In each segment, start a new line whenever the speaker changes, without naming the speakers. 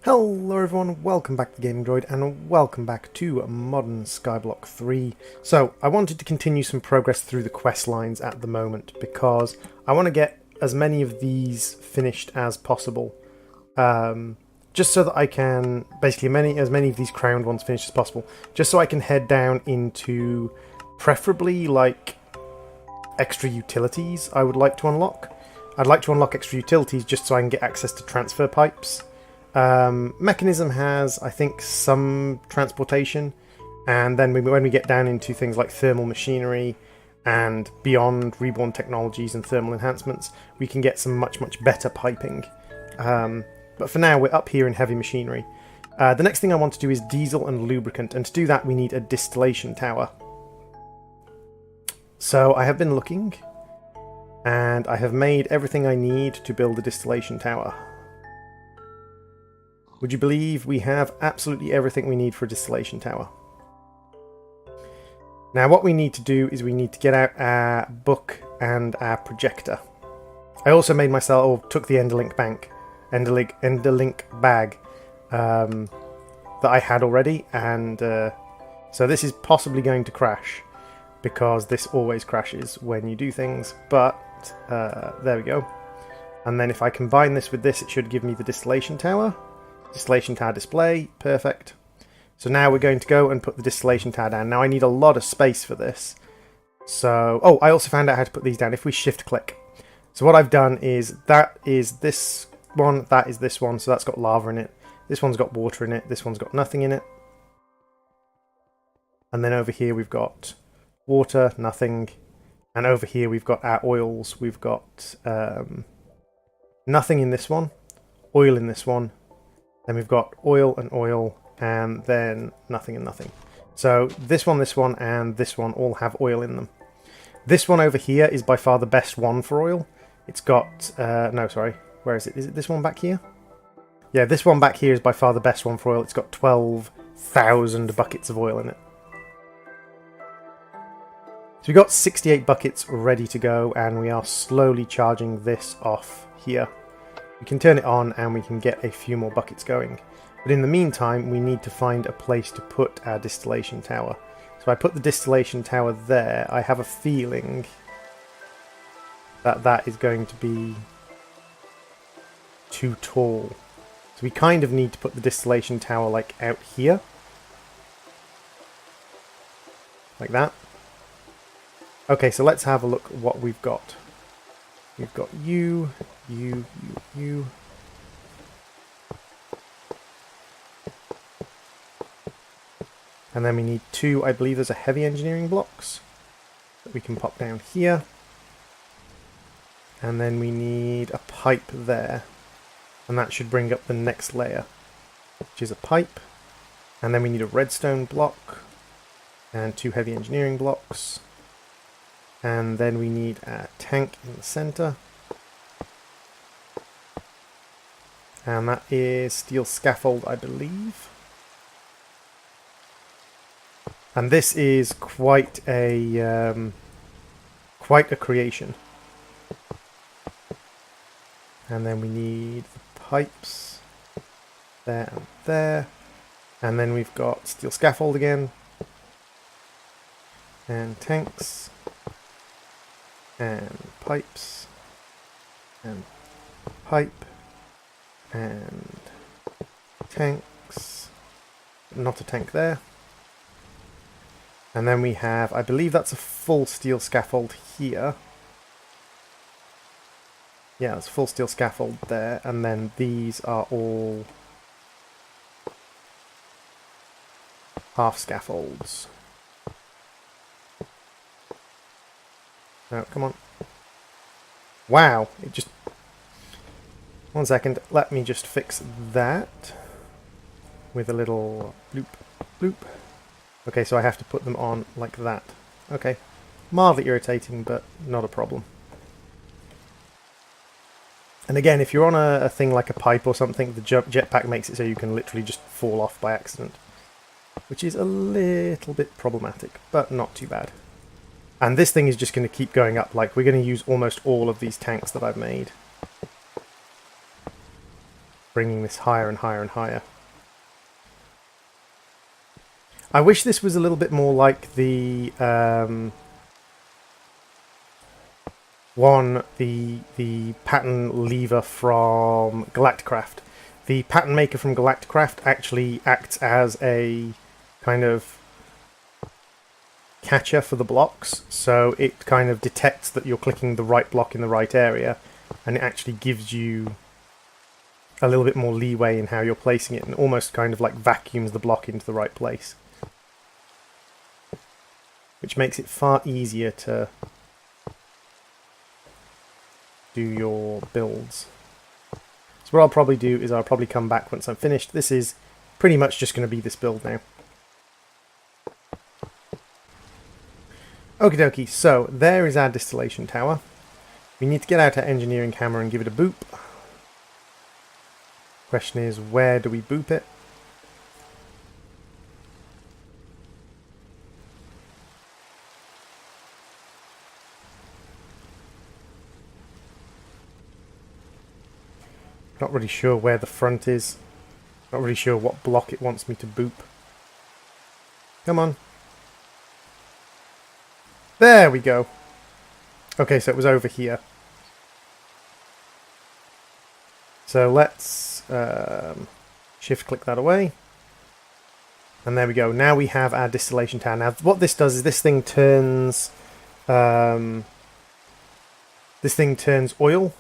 Hello everyone, welcome back to Gaming Droid and welcome back to modern Skyblock 3. So, I wanted to continue some progress through the quest lines at the moment because I want to get as many of these finished as possible. Just so that I can, basically as many of these crowned ones finished as possible, just so I can head down into preferably like extra utilities I would like to unlock. I'd like to unlock extra utilities just so I can get access to transfer pipes. Mechanism has, I think, some transportation, and then when we get down into things like thermal machinery and beyond reborn technologies and thermal enhancements, we can get some much better piping. But for now, we're up here in heavy machinery. The next thing I want to do is diesel and lubricant, and to do that we need a distillation tower. So I have been looking, and I have made everything I need to build a distillation tower. Would you believe we have absolutely everything we need for a distillation tower? Now what we need to do is we need to get out our book and our projector. I also made myself, or took the Enderlink bag that I had already, and so this is possibly going to crash because this always crashes when you do things, but there we go. And then if I combine this with this, it should give me the distillation tower. Distillation tower display, perfect. So now we're going to go and put the distillation tower down. Now I need a lot of space for this. So, oh, I also found out how to put these down if we shift click. So what I've done is, that is this one, that is this one, so that's got lava in it. This one's got water in it, this one's got nothing in it. And then over here we've got water, nothing. And over here we've got our oils. We've got nothing in this one, oil in this one. Then we've got oil, and then nothing and nothing. So this one, and this one all have oil in them. This one over here is by far the best one for oil. It's got, no, sorry, where is it? Is it this one back here? Yeah, this one back here is by far the best one for oil. It's got 12,000 buckets of oil in it. So we've got 68 buckets ready to go, and we are slowly charging this off here. We can turn it on and we can get a few more buckets going. But in the meantime, we need to find a place to put our distillation tower. So I put the distillation tower there. I have a feeling that that is going to be too tall. So we kind of need to put the distillation tower like out here. Like that. Okay, so let's have a look at what we've got. We've got you. And then we need two, I believe there's a heavy engineering blocks that we can pop down here. And then we need a pipe there. And that should bring up the next layer, which is a pipe. And then we need a redstone block and two heavy engineering blocks. And then we need a tank in the center. And that is steel scaffold, I believe. And this is quite a creation. And then we need the pipes there and there. And then we've got steel scaffold again. And tanks. And pipes. And pipe. And tanks. Not a tank there. And then we have, I believe that's a full steel scaffold here. Yeah, it's a full steel scaffold there. And then these are all half scaffolds. No, come on. Wow, it just... One second, let me just fix that with a little bloop, bloop. Okay, so I have to put them on like that. Okay, mildly irritating, but not a problem. And again, if you're on a thing like a pipe or something, the jetpack makes it so you can literally just fall off by accident, which is a little bit problematic, but not too bad. And this thing is just going to keep going up. Like, we're going to use almost all of these tanks that I've made. bringing this higher and higher and higher. I wish this was a little bit more like the the pattern lever from Galacticraft. The pattern maker from Galacticraft actually acts as a kind of catcher for the blocks, so it kind of detects that you're clicking the right block in the right area, and it actually gives you a little bit more leeway in how you're placing it, and almost kind of like vacuums the block into the right place, which makes it far easier to do your builds. So what I'll probably do is I'll probably come back once I'm finished. This is pretty much just going to be this build now. Okie dokie, so there is our distillation tower. We need to get out our engineering hammer and give it a boop. Question is, where do we boop it? Not really sure where the front is. Not really sure what block it wants me to boop. Come on. There we go. Okay, so it was over here. So let's shift click that away. And there we go. Now we have our distillation tower. Now what this does is this thing turns oil,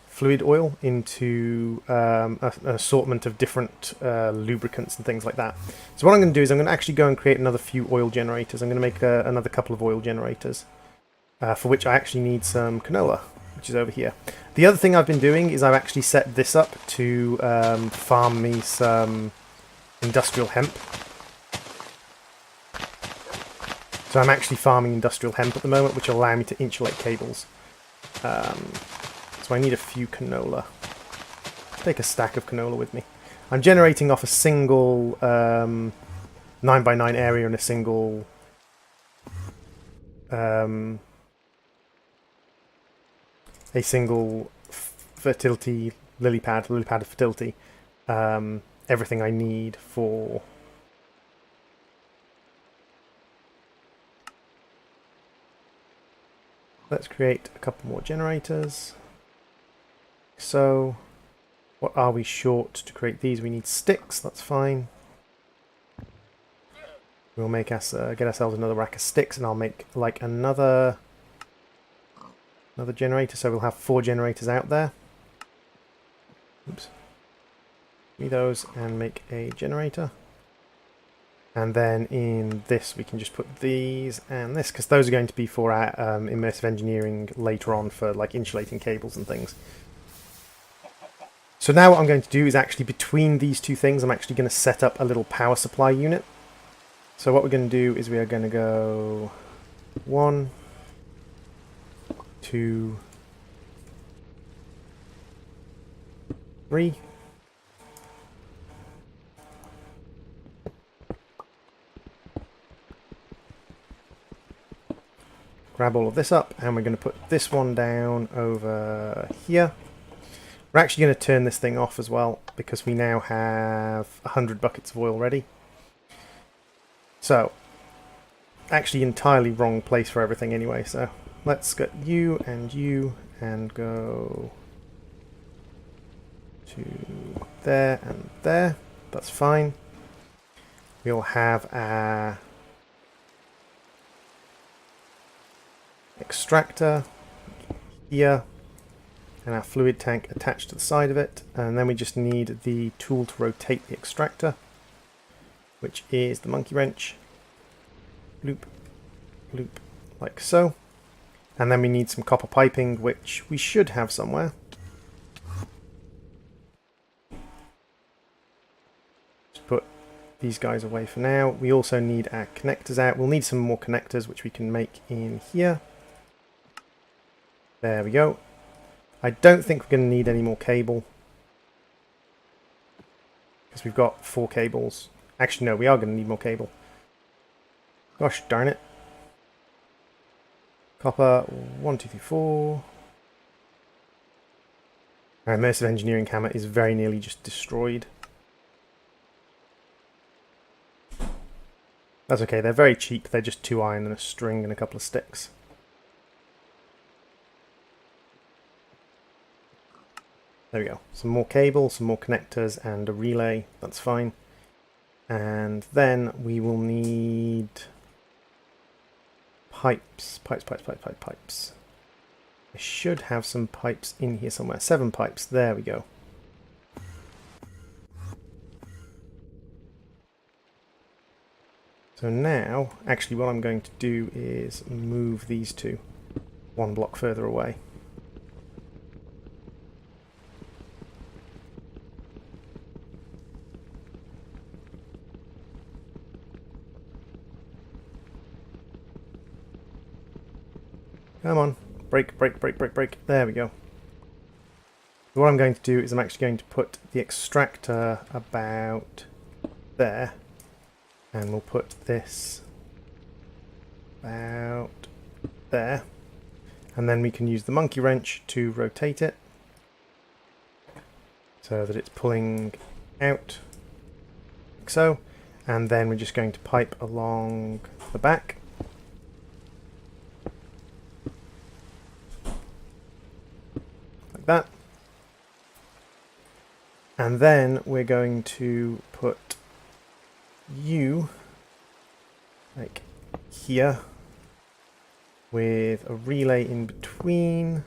fluid oil, into an assortment of different lubricants and things like that. So what I'm going to do is I'm going to actually go and create another few oil generators. I'm going to make another couple of oil generators, for which I actually need some canola, which is over here. The other thing I've been doing is I've actually set this up to farm me some industrial hemp. So I'm actually farming industrial hemp at the moment, which will allow me to insulate cables. So I need a few canola. Take a stack of canola with me. I'm generating off a single 9x9 area and a single fertility lily pad of fertility. Everything I need for let's create a couple more generators. So, what are we short to create these? We need sticks, that's fine. We'll make us get ourselves another rack of sticks, and I'll make like another generator, so we'll have 4 generators out there. Oops. Give me those and make a generator. And then in this we can just put these and this, because those are going to be for our immersive engineering later on for like insulating cables and things. So now what I'm going to do is actually between these two things I'm actually going to set up a little power supply unit. So what we're going to do is we are going to go 1, 2, 3. Grab all of this up, and we're going to put this one down over here. We're actually going to turn this thing off as well, because we now have 100 buckets of oil ready. So, actually entirely wrong place for everything anyway, so let's get you and go to there and there. That's fine. We'll have our extractor here and our fluid tank attached to the side of it, and then we just need the tool to rotate the extractor, which is the monkey wrench. Loop, loop, like so. And then we need some copper piping, which we should have somewhere. Just put these guys away for now. We also need our connectors out. We'll need some more connectors, which we can make in here. There we go. I don't think we're going to need any more cable, because we've got 4 cables. Actually, no, we are going to need more cable. Gosh darn it. Copper, 1, 2, 3, 4. Our immersive engineering hammer is very nearly just destroyed. That's okay, they're very cheap, they're just 2 iron and a string and a couple of sticks. There we go. Some more cable, some more connectors and a relay, that's fine. And then we will need pipes. Pipes. I should have some pipes in here somewhere. 7 pipes, there we go. So now, actually what I'm going to do is move these two 1 block further away. Come on, break. There we go. What I'm going to do is I'm actually going to put the extractor about there. And we'll put this about there. And then we can use the monkey wrench to rotate it so that it's pulling out like so. And then we're just going to pipe along the back. Like that. And then we're going to put you like here with a relay in between,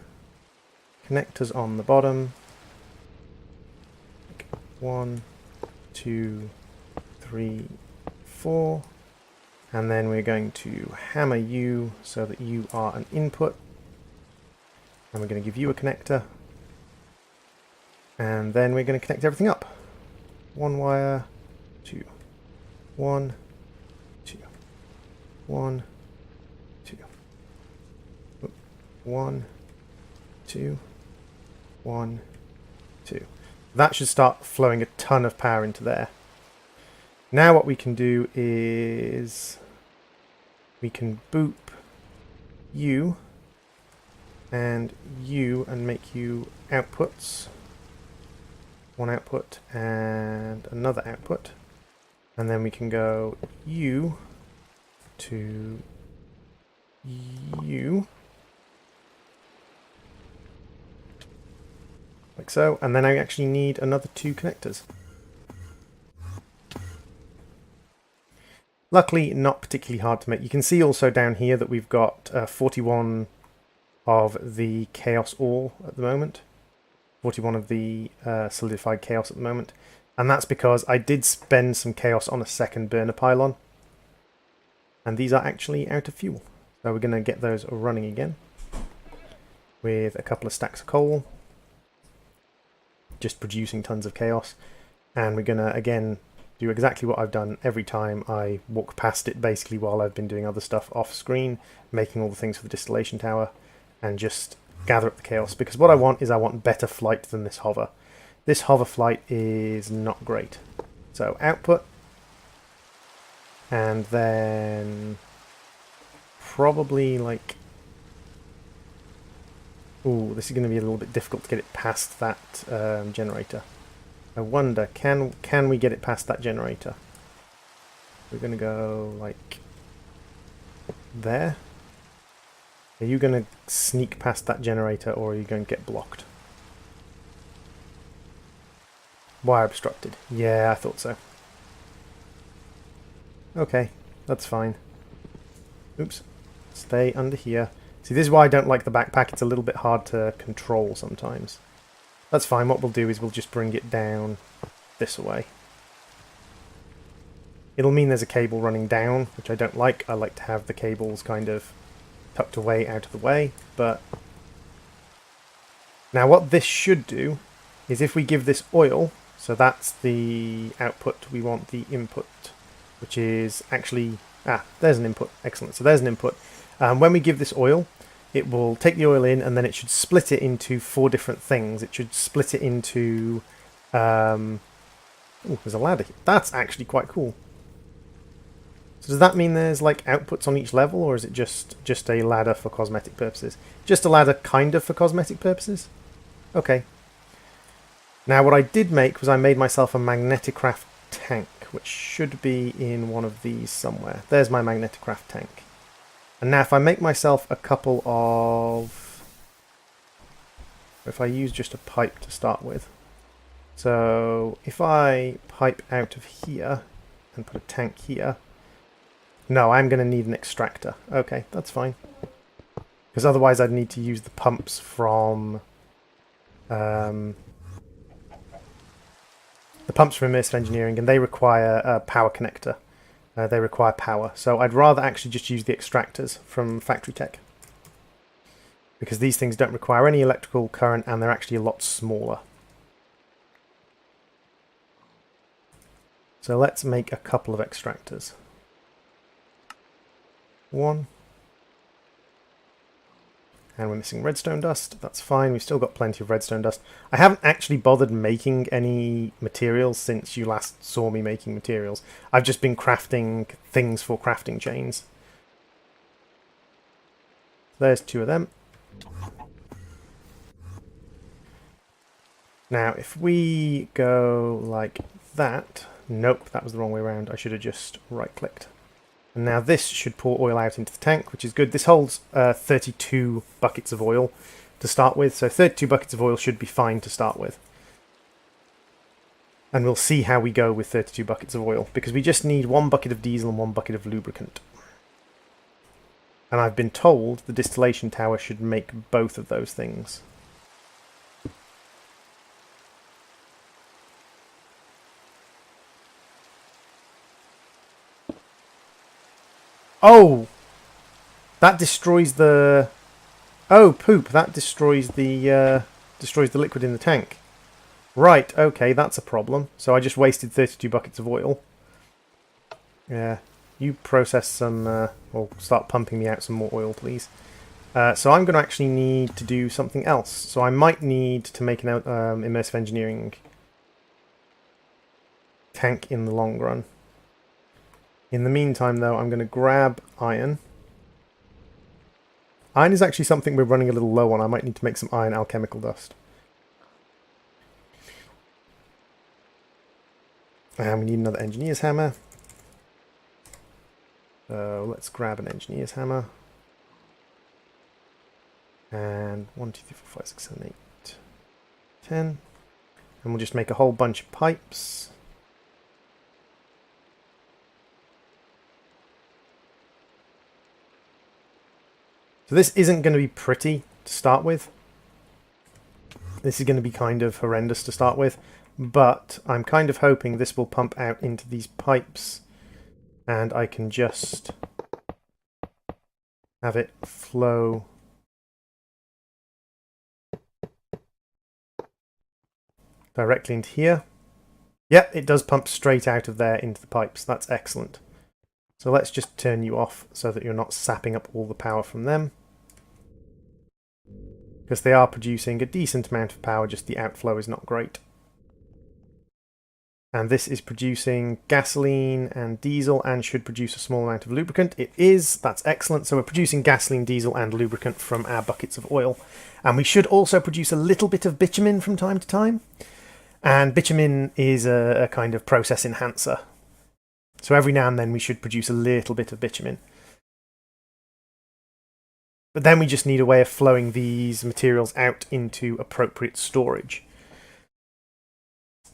connectors on the bottom, like 1, 2, 3, 4, and then we're going to hammer you so that you are an input, and we're going to give you a connector, and then we're going to connect everything up. 1 wire, 2, 1, 2, 1, 2, 1, 2, 1, 2. That should start flowing a ton of power into there. Now what we can do is we can boop you and make you outputs. 1 output and another output. And then we can go you to you. Like so. And then I actually need another 2 connectors. Luckily, not particularly hard to make. You can see also down here that we've got 41 of the chaos ore at the moment. 41 of the solidified chaos at the moment. And that's because I did spend some chaos on a second burner pylon. And these are actually out of fuel. So we're going to get those running again. With a couple of stacks of coal. Just producing tons of chaos. And we're going to, again, do exactly what I've done every time I walk past it, basically while I've been doing other stuff off screen. Making all the things for the distillation tower. And just gather up the chaos. Because what I want is I want better flight than this hover. This hover flight is not great. So output, and then probably like, ooh, this is going to be a little bit difficult to get it past that generator. I wonder, can we get it past that generator? We're going to go like there. Are you going to sneak past that generator, or are you going to get blocked? Wire obstructed. Yeah, I thought so. Okay, that's fine. Oops. Stay under here. See, this is why I don't like the backpack. It's a little bit hard to control sometimes. That's fine. What we'll do is we'll just bring it down this way. It'll mean there's a cable running down, which I don't like. I like to have the cables kind of tucked away out of the way, but now what this should do is if we give this oil, so that's the output, we want the input, which is actually, there's an input, excellent, so there's an input. When we give this oil, it will take the oil in and then it should split it into 4 different things. It should split it into, oh, there's a ladder here. That's actually quite cool. So does that mean there's like outputs on each level, or is it just a ladder for cosmetic purposes? Just a ladder kind of for cosmetic purposes? Okay. Now what I did make was I made myself a Magneticraft tank, which should be in one of these somewhere. There's my Magneticraft tank. And now if I make myself a couple of... if I use just a pipe to start with. So if I pipe out of here and put a tank here... no, I'm going to need an extractor. Okay, that's fine. Because otherwise I'd need to use the pumps from... the pumps from Immersive Engineering, and they require a power connector. They require power. So I'd rather actually just use the extractors from Factory Tech. Because these things don't require any electrical current, and they're actually a lot smaller. So let's make a couple of extractors. One. And we're missing redstone dust. That's fine. We've still got plenty of redstone dust. I haven't actually bothered making any materials since you last saw me making materials. I've just been crafting things for crafting chains. There's two of them. Now, if we go like that... nope, that was the wrong way around. I should have just right-clicked. And now this should pour oil out into the tank, which is good. This holds 32 buckets of oil to start with, so 32 buckets of oil should be fine to start with. And we'll see how we go with 32 buckets of oil, because we just need 1 bucket of diesel and 1 bucket of lubricant. And I've been told the distillation tower should make both of those things. Oh! That destroys the... oh, poop! That destroys the liquid in the tank. Right, okay, that's a problem. So I just wasted 32 buckets of oil. Yeah, you process some... or start pumping me out some more oil, please. So I'm going to actually need to do something else. So I might need to make an Immersive Engineering tank in the long run. In the meantime, though, I'm going to grab iron. Iron is actually something we're running a little low on. I might need to make some iron alchemical dust. And we need another engineer's hammer. So let's grab an engineer's hammer. And 1, 2, 3, 4, 5, 6, 7, 8, 10. And we'll just make a whole bunch of pipes. So this isn't going to be pretty to start with. This is going to be kind of horrendous to start with. But I'm kind of hoping this will pump out into these pipes. And I can just have it flow directly into here. Yeah, it does pump straight out of there into the pipes. That's excellent. So let's just turn you off so that you're not sapping up all the power from them. Because they are producing a decent amount of power, just the outflow is not great. And this is producing gasoline and diesel and should produce a small amount of lubricant. It is. That's excellent. So we're producing gasoline, diesel and lubricant from our buckets of oil. And we should also produce a little bit of bitumen from time to time. And bitumen is a kind of process enhancer. So every now and then we should produce a little bit of bitumen. But then we just need a way of flowing these materials out into appropriate storage.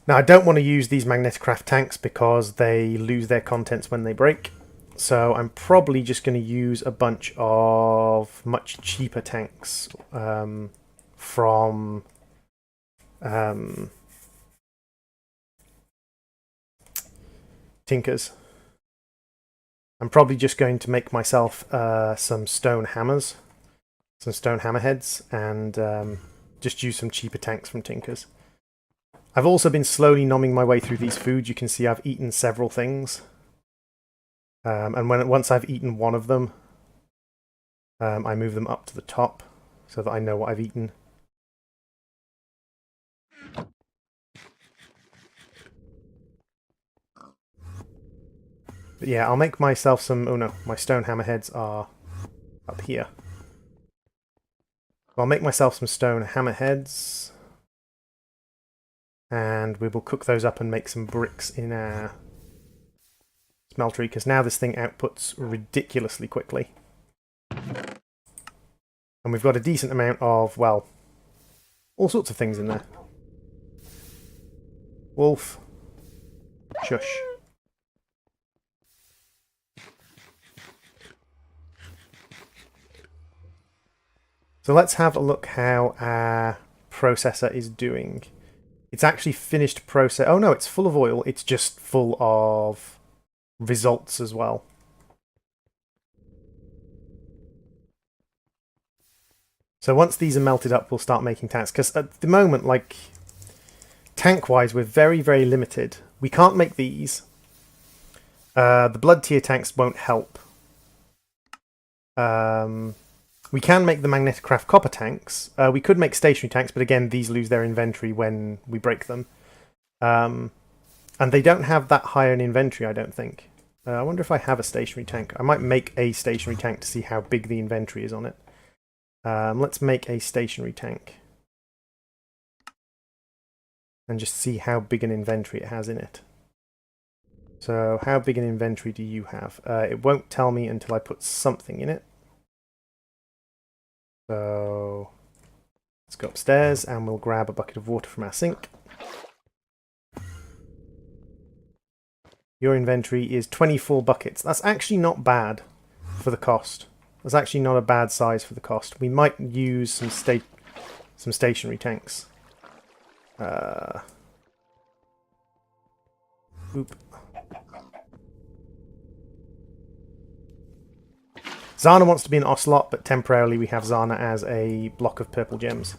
Now I don't want to use these Magneticraft tanks because they lose their contents when they break. So I'm probably just going to use a bunch of much cheaper tanks from Tinkers. I'm probably just going to make myself some stone hammers, some stone hammerheads, and just use some cheaper tanks from Tinkers. I've also been slowly nomming my way through these foods. You can see I've eaten several things. And once I've eaten one of them, I move them up to the top so that I know what I've eaten. But yeah, I'll make myself some... oh no, my stone hammerheads are up here. I'll make myself some stone hammerheads. And we will cook those up and make some bricks in our smeltery, because now this thing outputs ridiculously quickly. And we've got a decent amount of, well, all sorts of things in there. Wolf. Shush. So let's have a look how our processor is doing. It's actually finished process. Oh no, it's full of oil. It's just full of results as well. So once these are melted up, we'll start making tanks. Because at the moment, like, tank-wise, we're very, very limited. We can't make these. The blood tier tanks won't help. We can make the Magneticraft copper tanks. We could make stationary tanks, but again, these lose their inventory when we break them. And they don't have that high an inventory, I don't think. I wonder if I have a stationary tank. I might make a stationary tank to see how big the inventory is on it. Let's make a stationary tank. And just see how big an inventory it has in it. So, how big an inventory do you have? It won't tell me until I put something in it. So, let's go upstairs and we'll grab a bucket of water from our sink. Your inventory is 24 buckets. That's actually not bad for the cost. That's actually not a bad size for the cost. We might use some stationary tanks. Oop. Zana wants to be an Ocelot, but temporarily we have Zana as a block of purple gems.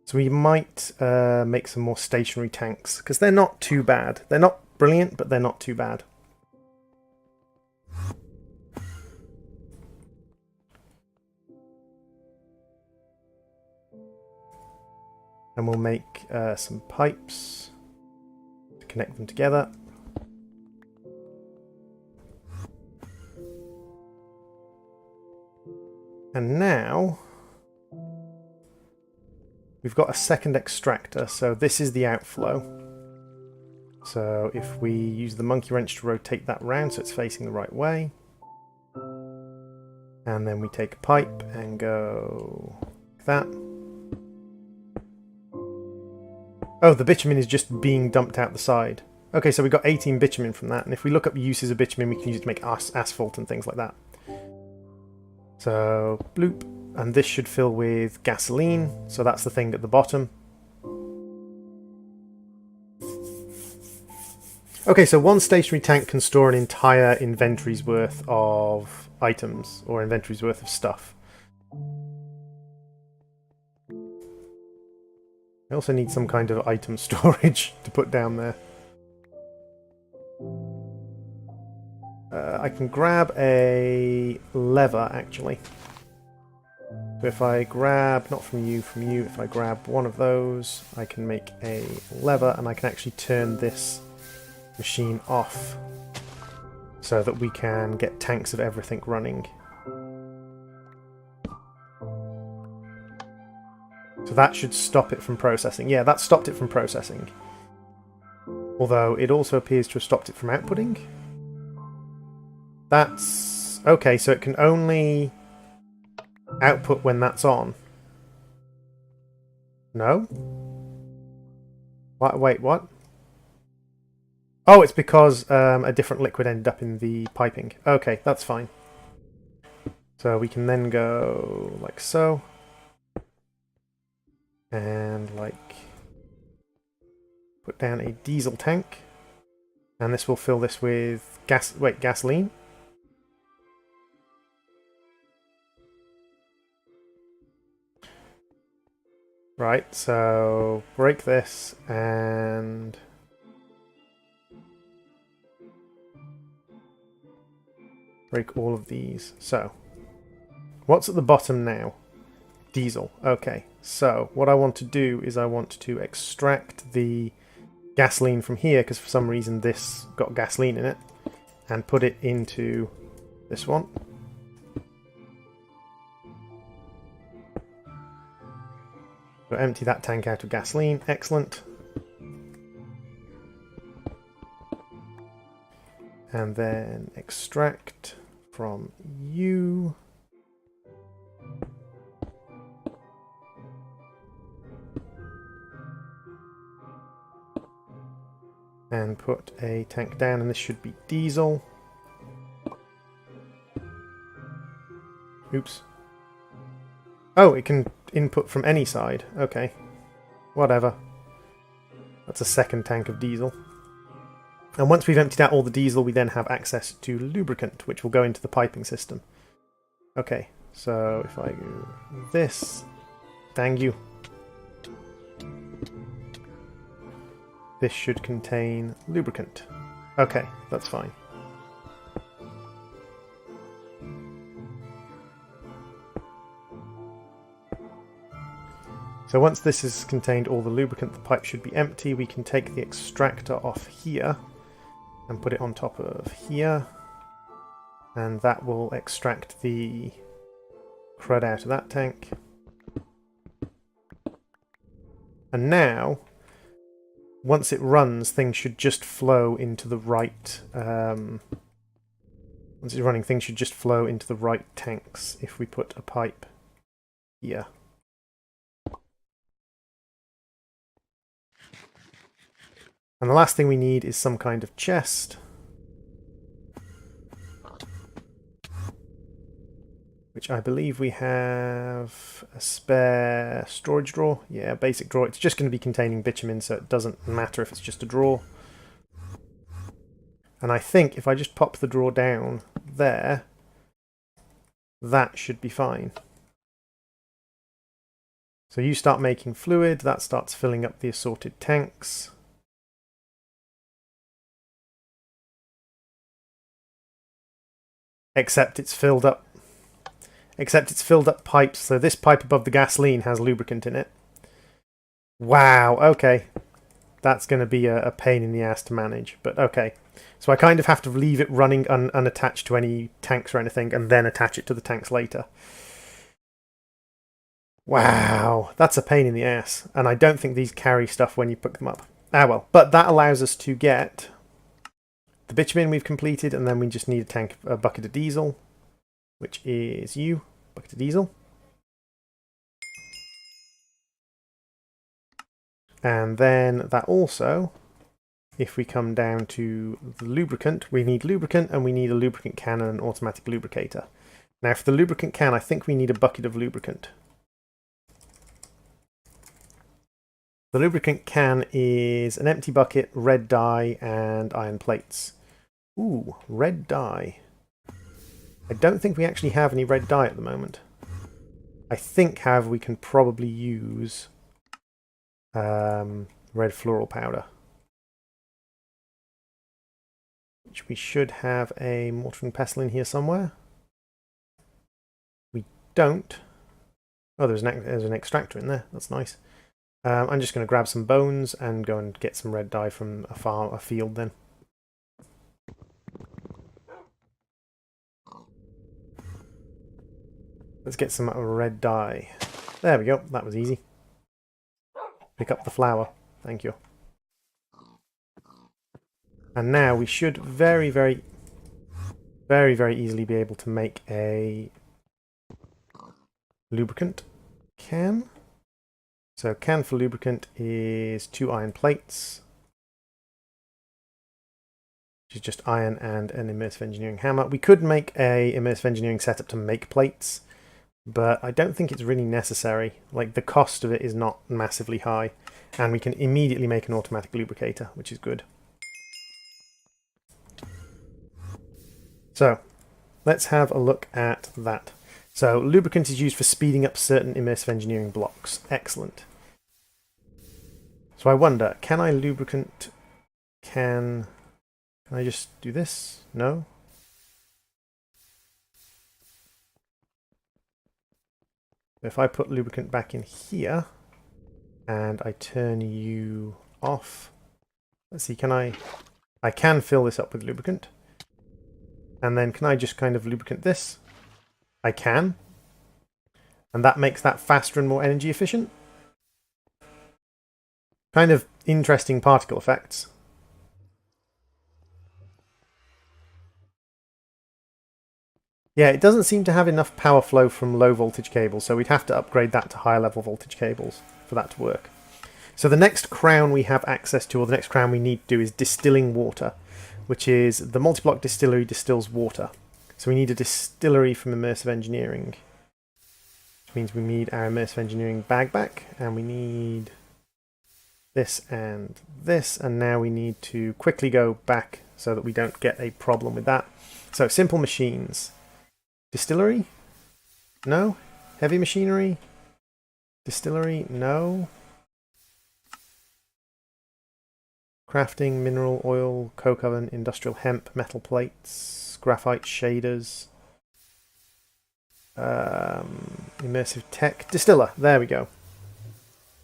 So we might make some more stationary tanks, because they're not too bad. They're not brilliant, but they're not too bad. And we'll make some pipes to connect them together. And now we've got a second extractor, so this is the outflow. So if we use the monkey wrench to rotate that round so it's facing the right way, and then we take a pipe and go like that. Oh, the bitumen is just being dumped out the side. Okay, so we got 18 bitumen from that, and if we look up uses of bitumen, we can use it to make asphalt and things like that. So, bloop, and this should fill with gasoline, so that's the thing at the bottom. Okay, so one stationary tank can store an entire inventory's worth of items, or inventory's worth of stuff. I also need some kind of item storage to put down there. I can grab a lever, actually. So if I grab, not from you, if I grab one of those, I can make a lever, and I can actually turn this machine off so that we can get tanks of everything running. So that should stop it from processing. Yeah, that stopped it from processing. Although it also appears to have stopped it from outputting. That's... okay, so it can only output when that's on. No? What? Wait, what? Oh, it's because a different liquid ended up in the piping. Okay, that's fine. So we can then go like so. And like put down a diesel tank. And this will fill this with gasoline. Right, so break this and break all of these. So, what's at the bottom now? Diesel. Okay, so what I want to do is I want to extract the gasoline from here, because for some reason this got gasoline in it, and put it into this one. So empty that tank out of gasoline. Excellent. And then extract from you. And put a tank down, and this should be diesel. Oops. Oh, it can input from any side. Okay. Whatever. That's a second tank of diesel. And once we've emptied out all the diesel, we then have access to lubricant, which will go into the piping system. Okay, so if I do this... Dang you. This should contain lubricant. Okay, that's fine. So once this has contained all the lubricant, the pipe should be empty. We can take the extractor off here and put it on top of here. And that will extract the crud out of that tank. And now, once it runs, things should just flow into the right... once it's running, things should just flow into the right tanks if we put a pipe here. And the last thing we need is some kind of chest. Which I believe we have a spare storage drawer. Yeah, basic drawer. It's just going to be containing bitumen, so it doesn't matter if it's just a drawer. And I think if I just pop the drawer down there, that should be fine. So you start making fluid, that starts filling up the assorted tanks. Except it's filled up pipes, so this pipe above the gasoline has lubricant in it. Wow, okay. That's going to be a pain in the ass to manage, but okay. So I kind of have to leave it running unattached to any tanks or anything, and then attach it to the tanks later. Wow, that's a pain in the ass, and I don't think these carry stuff when you pick them up. Ah well, but that allows us to get the bitumen we've completed, and then we just need a bucket of diesel, which is you. Bucket of diesel. And then that also, if we come down to the lubricant, we need lubricant, and we need a lubricant can and an automatic lubricator. Now for the lubricant can, I think we need a bucket of lubricant. The lubricant can is an empty bucket, red dye, and iron plates. Ooh, red dye. I don't think we actually have any red dye at the moment. I think, however, we can probably use red floral powder. Which we should have a mortar and pestle in here somewhere. We don't. Oh, there's an extractor in there. That's nice. I'm just going to grab some bones and go and get some red dye from a field then. Let's get some red dye. There we go, that was easy. Pick up the flower. Thank you. And now we should very, very easily be able to make a lubricant can. So can for lubricant is 2 iron plates, which is just iron and an immersive engineering hammer. We could make a immersive engineering setup to make plates, but I don't think it's really necessary. Like, the cost of it is not massively high, and we can immediately make an automatic lubricator, which is good. So let's have a look at that. So lubricant is used for speeding up certain immersive engineering blocks. Excellent. So I wonder, can I lubricant... Can I just do this? No? If I put lubricant back in here, and I turn you off, let's see, can I can fill this up with lubricant. And then can I just kind of lubricant this? I can. And that makes that faster and more energy efficient. Kind of interesting particle effects. Yeah, it doesn't seem to have enough power flow from low voltage cables, so we'd have to upgrade that to higher level voltage cables for that to work. So the next crown we have access to, or the next crown we need to do, is distilling water, which is the multi-block distillery distills water. So we need a distillery from immersive engineering, which means we need our immersive engineering bag back, and we need this, and now we need to quickly go back so that we don't get a problem with that. So simple machines. Distillery? No. Heavy machinery? Distillery? No. Crafting, mineral, oil, coke oven, industrial hemp, metal plates, graphite shaders, immersive tech, distiller. There we go.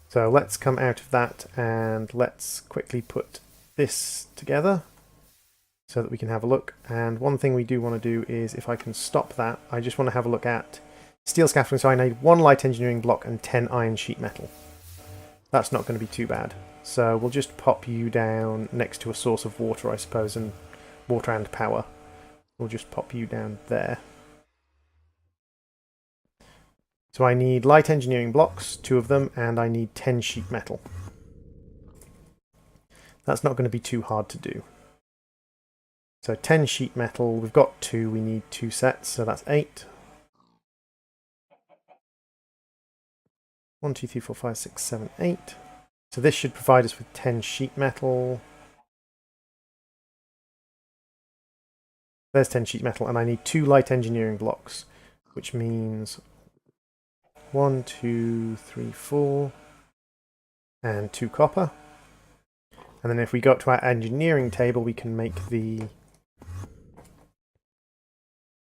So let's come out of that and let's quickly put this together so that we can have a look. And one thing we do want to do is, if I can stop that, I just want to have a look at steel scaffolding. So I need 1 light engineering block and 10 iron sheet metal. That's not going to be too bad. So we'll just pop you down next to a source of water, I suppose, and water and power. We'll just pop you down there. So I need light engineering blocks, 2 of them, and I need 10 sheet metal. That's not going to be too hard to do. So 10 sheet metal, we've got 2, we need 2 sets, so that's 8. 1, 2, 3, 4, 5, 6, 7, 8. So this should provide us with 10 sheet metal. There's 10 sheet metal, and I need 2 light engineering blocks, which means 1, 2, 3, 4, and 2 copper. And then if we go up to our engineering table, we can make the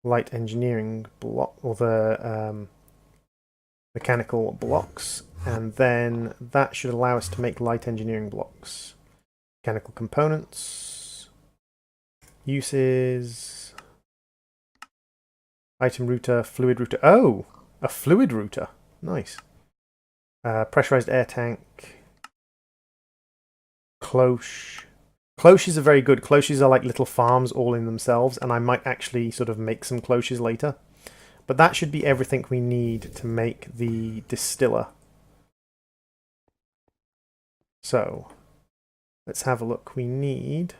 light engineering block, or the mechanical blocks, and then that should allow us to make light engineering blocks. Mechanical components, uses, item router, fluid router. Oh, a fluid router. Nice. Pressurized air tank. Cloche. Cloches are very good. Cloches are like little farms all in themselves, and I might actually sort of make some cloches later. But that should be everything we need to make the distiller. So, let's have a look. We need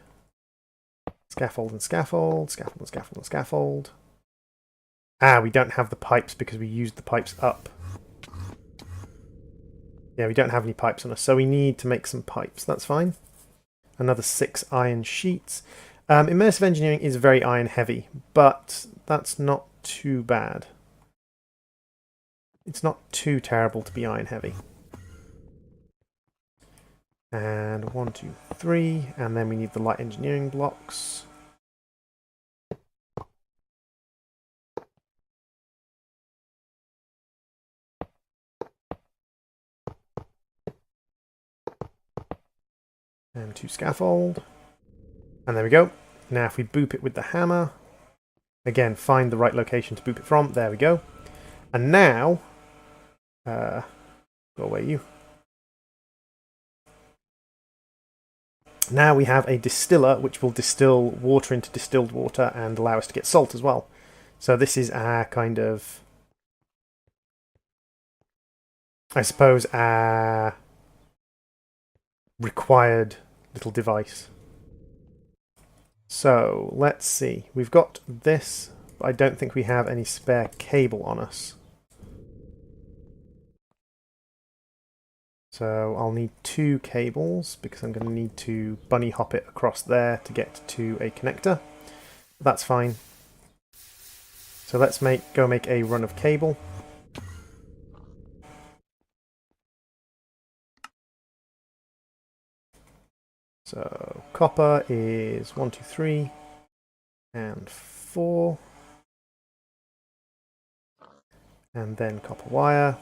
scaffold and scaffold, scaffold and scaffold and scaffold. Ah, we don't have the pipes because we used the pipes up. Yeah, we don't have any pipes on us, so we need to make some pipes. That's fine. Another 6 iron sheets. Immersive engineering is very iron heavy, but that's not too bad. It's not too terrible to be iron heavy. And 1, 2, 3, and then we need the light engineering blocks. And 2 scaffold. And there we go. Now if we boop it with the hammer, again, find the right location to boop it from. There we go. And now, go away you. Now we have a distiller which will distill water into distilled water and allow us to get salt as well. So this is our kind of, I suppose, our required little device. So let's see. We've got this, but I don't think we have any spare cable on us. So I'll need 2 cables because I'm going to need to bunny hop it across there to get to a connector. That's fine. So let's go make a run of cable. So copper is 1, 2, 3, and 4. And then copper wire.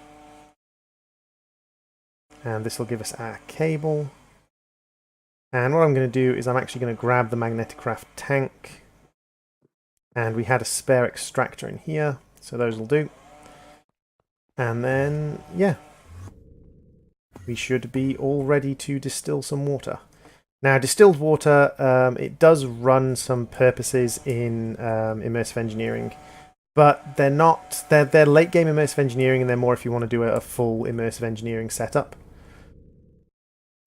And this will give us our cable. And what I'm going to do is I'm actually going to grab the magnetic craft tank. And we had a spare extractor in here, so those will do. And then, yeah. we should be all ready to distill some water. Now, distilled water, it does run some purposes in immersive engineering, but they're not. They're late game immersive engineering, and they're more if you want to do a full immersive engineering setup.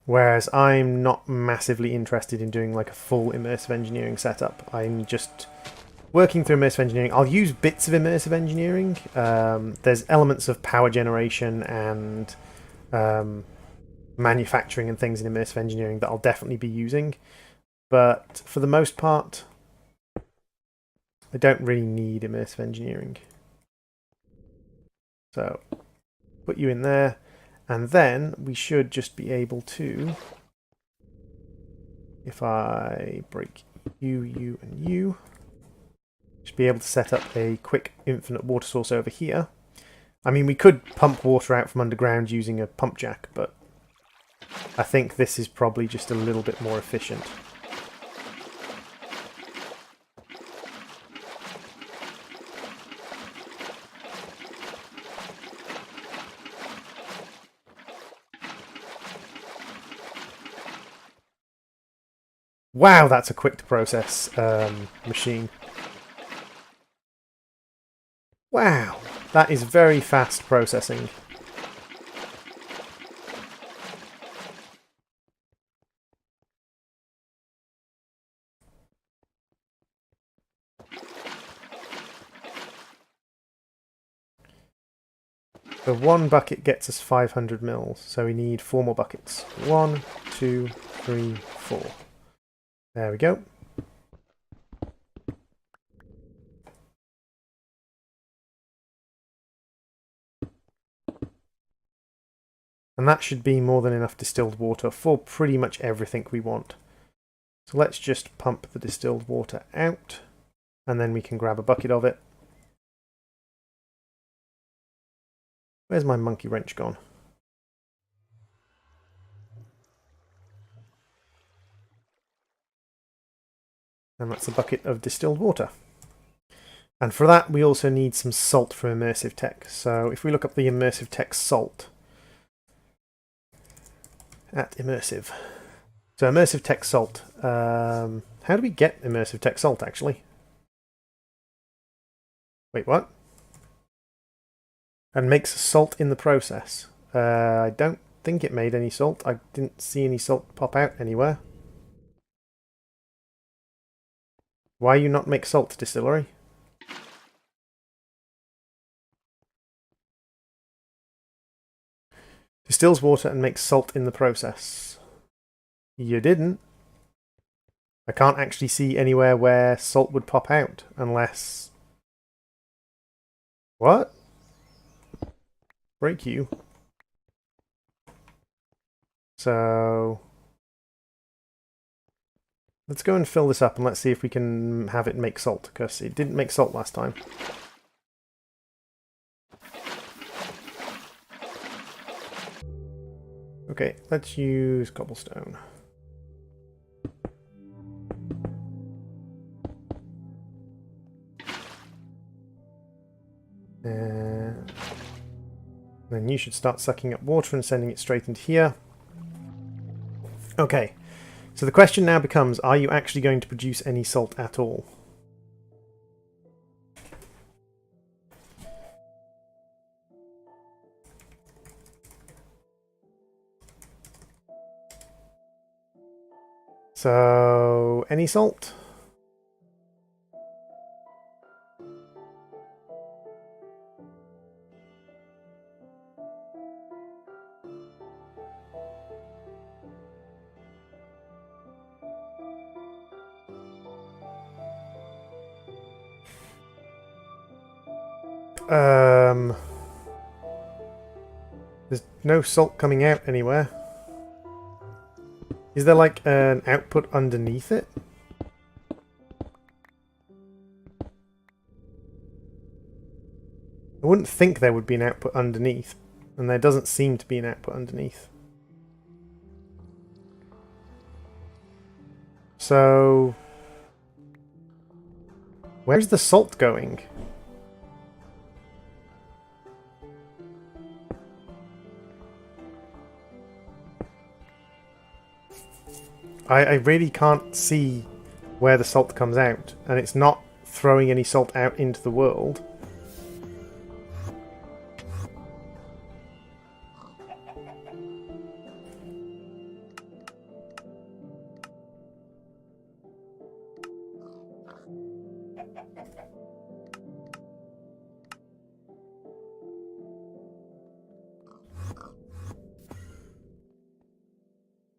Whereas I'm not massively interested in doing like a full immersive engineering setup. I'm just working through immersive engineering. I'll use bits of immersive engineering. There's elements of power generation and manufacturing and things in immersive engineering that I'll definitely be using. But for the most part, I don't really need immersive engineering. So, put you in there. And then we should just be able to, if I break you, you, and you, just be able to set up a quick infinite water source over here. I mean, we could pump water out from underground using a pump jack, but I think this is probably just a little bit more efficient. Wow, that's a quick to process machine. Wow, that is very fast processing. So one bucket gets us 500 mils, so we need 4 more buckets. 1, 2, 3, 4. There we go. And that should be more than enough distilled water for pretty much everything we want. So let's just pump the distilled water out, and then we can grab a bucket of it. Where's my monkey wrench gone? And that's a bucket of distilled water. And for that, we also need some salt from Immersive Tech. So if we look up the Immersive Tech salt at Immersive. So Immersive Tech salt. How do we get Immersive Tech salt, actually? Wait, what? And makes salt in the process. I don't think it made any salt. I didn't see any salt pop out anywhere. Why you not make salt, distillery? Distills water and makes salt in the process. You didn't. I can't actually see anywhere where salt would pop out, unless... What? Break you. So... let's go and fill this up and let's see if we can have it make salt, because it didn't make salt last time. Okay, let's use cobblestone. And then you should start sucking up water and sending it straight into here. Okay, so the question now becomes, are you actually going to produce any salt at all? So, any salt? There's no salt coming out anywhere. Is there like an output underneath it? I wouldn't think there would be an output underneath, and there doesn't seem to be an output underneath. So... where's the salt going? I really can't see where the salt comes out, and it's not throwing any salt out into the world.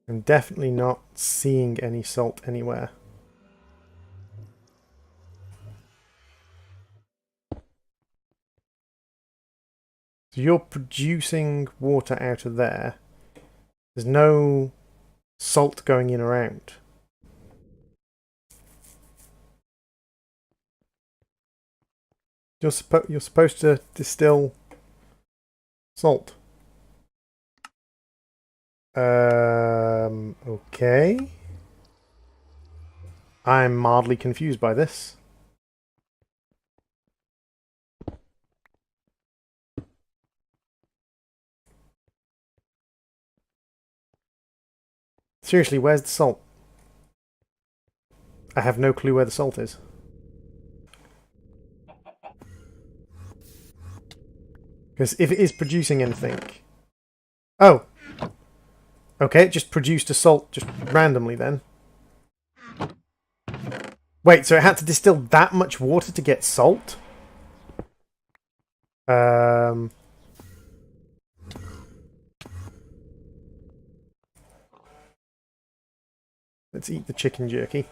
I'm definitely not seeing any salt anywhere. So you're producing water out of there. There's no salt going in or out. You're supposed to distill salt. Okay. I'm mildly confused by this. Seriously, where's the salt? I have no clue where the salt is. Because if it is producing anything... Oh! Okay, it just produced a salt just randomly then. Wait, so it had to distill that much water to get salt? Let's eat the chicken jerky.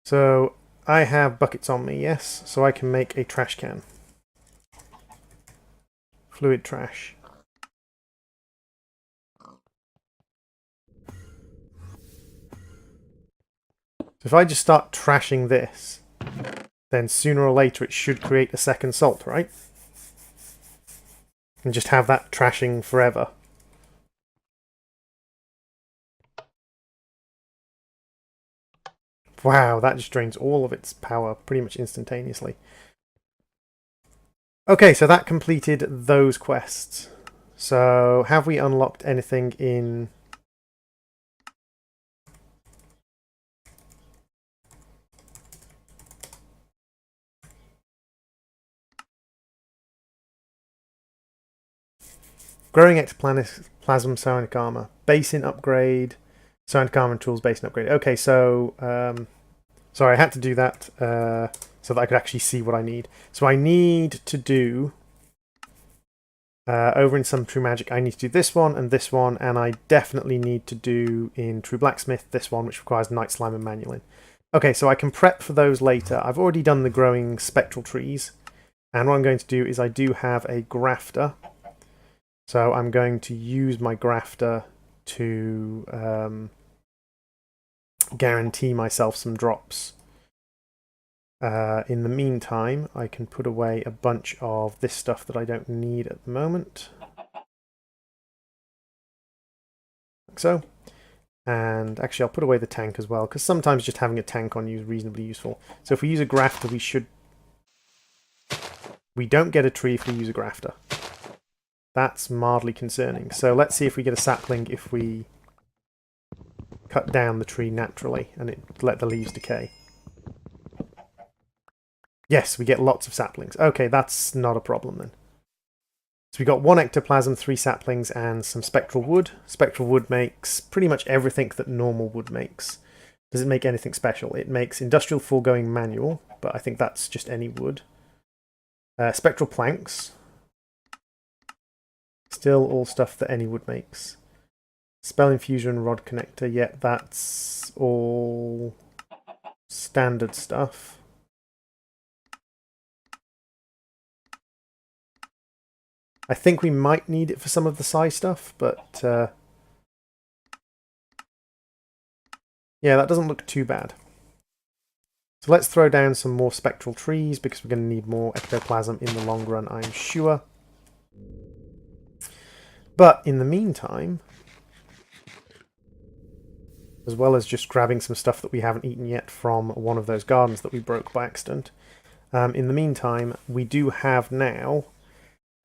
So, I have buckets on me, yes? So I can make a trash can. Fluid trash. So if I just start trashing this, then sooner or later it should create a second salt, right? And just have that trashing forever. Wow, that just drains all of its power pretty much instantaneously. Okay, so that completed those quests. So, have we unlocked anything in... Growing ectoplasm, psionic armor. Basin upgrade. Psionic armor and tools basin upgrade. Okay, so... sorry, I had to do that so that I could actually see what I need. So I need to do... over in some True Magic, I need to do this one, and I definitely need to do in True Blacksmith this one, which requires Night Slime and Manulin. Okay, so I can prep for those later. I've already done the growing spectral trees, and what I'm going to do is I do have a grafter. So I'm going to use my grafter to guarantee myself some drops. In the meantime, I can put away a bunch of this stuff that I don't need at the moment. Like so. And actually I'll put away the tank as well, because sometimes just having a tank on you is reasonably useful. So if we use a grafter, we don't get a tree if we use a grafter. That's mildly concerning. So let's see if we get a sapling if we cut down the tree naturally and let the leaves decay. Yes, we get lots of saplings. Okay, that's not a problem then. So we got 1 ectoplasm, 3 saplings, and some spectral wood. Spectral wood makes pretty much everything that normal wood makes. Does it make anything special? It makes industrial foregoing manual, but I think that's just any wood. Spectral planks. Still all stuff that any wood makes. Spell infuser and rod connector. Yeah, that's all standard stuff. I think we might need it for some of the psi stuff, but yeah, that doesn't look too bad. So let's throw down some more spectral trees because we're going to need more ectoplasm in the long run, I'm sure. But in the meantime, as well as just grabbing some stuff that we haven't eaten yet from one of those gardens that we broke by accident, in the meantime, we do have now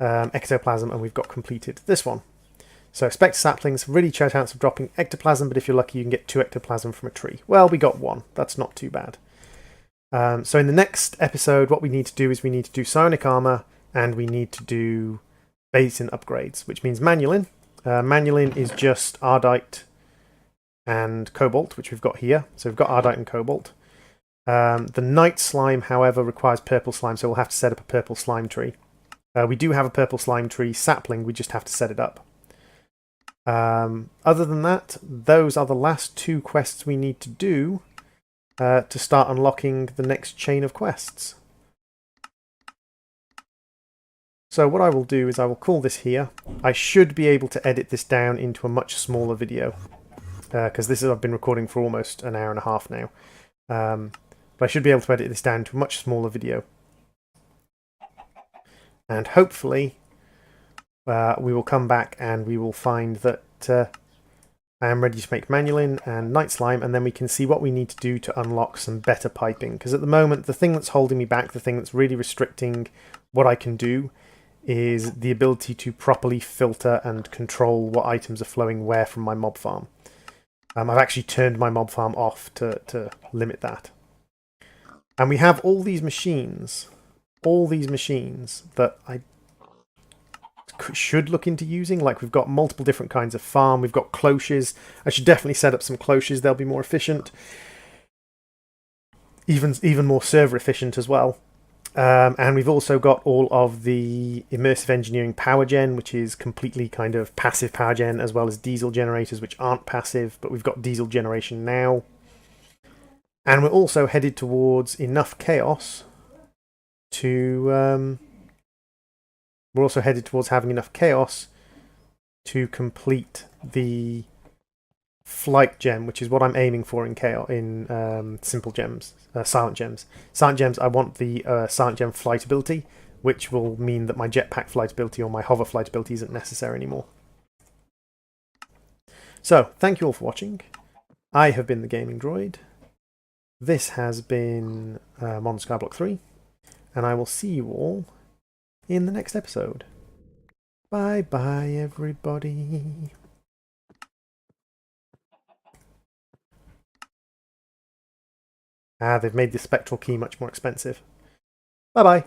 ectoplasm, and we've got completed this one. So expect saplings, really chow chance of dropping ectoplasm, but if you're lucky you can get 2 ectoplasm from a tree. Well, we got 1. That's not too bad. So in the next episode, what we need to do is we need to do psionic armor, and we need to do basin upgrades, which means manulin. Manulin is just ardite and cobalt, which we've got here. So we've got ardite and cobalt. The night slime, however, requires purple slime, so we'll have to set up a purple slime tree. We do have a purple slime tree sapling, we just have to set it up. Other than that, those are the last 2 quests we need to do to start unlocking the next chain of quests. So what I will do is I will call this here. I should be able to edit this down into a much smaller video, because I've been recording for almost an hour and a half now. But I should be able to edit this down to a much smaller video. And hopefully we will come back and we will find that I am ready to make manulin and night slime, and then we can see what we need to do to unlock some better piping. Because at the moment, the thing that's holding me back, the thing that's really restricting what I can do, is the ability to properly filter and control what items are flowing where from my mob farm. I've actually turned my mob farm off to limit that. And we have all these machines that I should look into using. Like, we've got multiple different kinds of farm, we've got cloches. I should definitely set up some cloches, they'll be more efficient. Even more server efficient as well. And we've also got all of the immersive engineering power gen, which is completely kind of passive power gen, as well as diesel generators, which aren't passive, but we've got diesel generation now. And we're also headed towards enough chaos to... we're also headed towards having enough chaos to complete the flight gem, which is what I'm aiming for in chaos, in simple gems, silent gems. Silent gems, I want the silent gem flight ability, which will mean that my jetpack flight ability or my hover flight ability isn't necessary anymore. So, thank you all for watching. I have been the Gaming Droid. This has been Modern Skyblock 3, and I will see you all in the next episode. Bye bye, everybody. They've made the spectral key much more expensive. Bye bye.